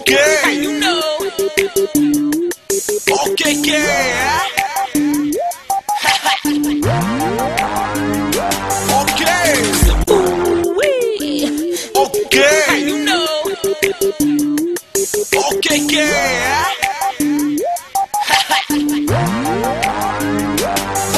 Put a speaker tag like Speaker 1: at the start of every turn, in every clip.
Speaker 1: Okay, you know. Okay, yeah. Okay. Okay, you know. Okay, yeah.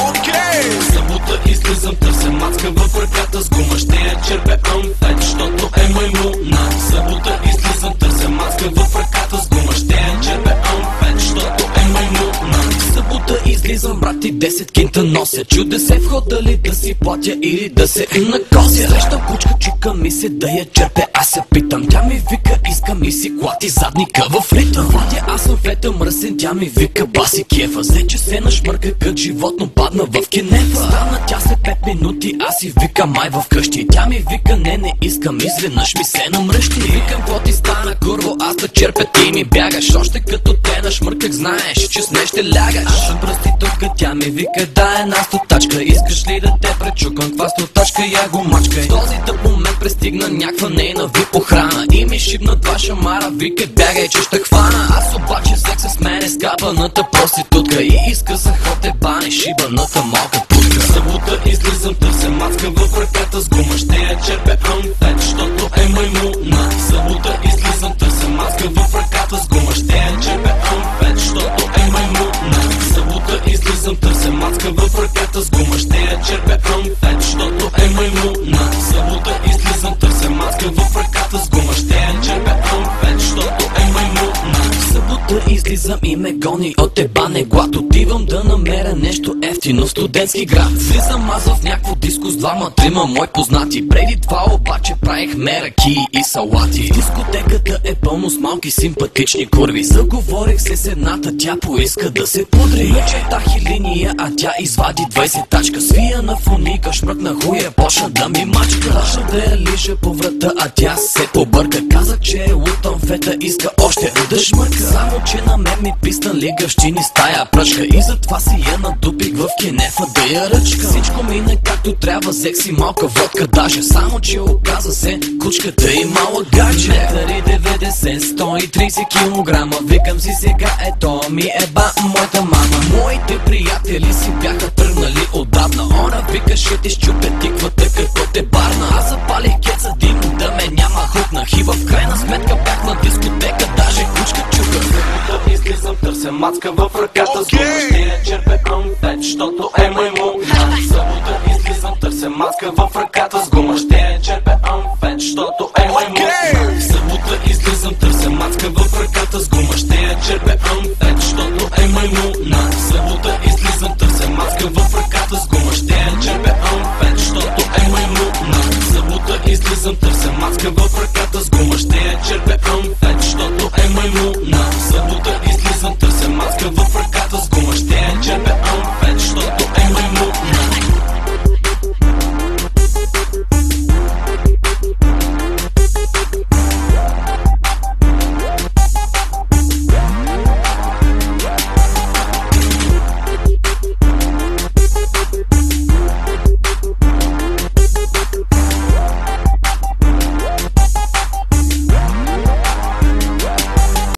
Speaker 1: Okay.
Speaker 2: Събота излизам, търся мацка в ръката с гума, ще я черпя амфет, защото е маймуна. Събота излизам, търся мацка в ръката с гума, ще я черпя амфет, защото е маймуна. Събота излизам, брати, 10 кинта нося, чудя се вход дали да си платя или да се накося. Срещам кучка, чика ми се да я черпя, аз се питам, тя ми вика, иска ми си клати задника в ритъм. Владя, аз съм фета мръсен, тя ми вика, баси кефа. Взе, че се нашмърка кът животно, падна в кенефа. Стана тя след 5 минути, аз си вика, май в къщи. Тя ми вика, не искам, изведнъж ми се намръщи. Викам, какво ти стана, курво, аз да черпя, ти ми бягаш. Още като те нашмърках, знаеш, че с не ще лягаш. Аз съм проститутка, тя ми вика, дай една стотачка. Искаш ли да те пречукам, това стотачка, я го мачкай. В този тъп момент пристигна някаква нейна вип охрана и ми шибна два шамара, вика, бягай, че ще хвана. Аз обаче взех се с мене скапаната проститутка и изкъсах от ебане шибаната малка путка. Събота излизам, търся мацка в ръката с гума, ще я черпя амфет, защото е маймуна. Събота излизам, търся мацка в ръката с гума, ще я черпя амфет, защото е маймуна. Събота излизам, търся мацка в ръката с гума, ще я черпя амфет, защото е маймуна. Събота излизам, търся мацка в ръката с гума, ще я черпя амфет, защото е маймуна. Събота излизам и ме гони от ебане глад. Отивам да намеря нещо ефтино в студентски град. Влизам аз в някакво диско с двама-трима мои познати. Преди това обаче правихме ракии и салати. Дискотеката е пълно с малки симпатични курви. Заговорих се с едната, тя поиска да се пудри. Начертах и линия, а тя извади 20 тачка. Свия на фуника, шмръкна хуя, почна да ми мачка. Почна да я лиша по врата, а тя се побърка. Каза, че е лутан фета, иска още да шмърка. Само че на мен ми писнали гъвщини с тая пръчка и затова си я надупих в кенефа да я ръчка. Всичко мина както трябва, взех си малка водка даже, само че оказа се кучката и мала гадже. Метъри 90, 130 килограма, викам си сега, ето ми еба моята мама. Моите приятели си бяха тръгнали отдавна, она викаше ти щупя тиквата като те барна. Аз запалих кеца дим да ме няма, хукнах и в крайна сметка бях на дискотека, даже кучка чука. Събота излизам, търся мацка в ръката с гума, ще я черпя амфет, защото е маймуна. Събота излизам, търся мацка в ръката с гума, ще я черпя амфет, защото е маймуна. Събота излизам, търся мацка в ръката с гума, ще я черпя амфет, защото е маймуна.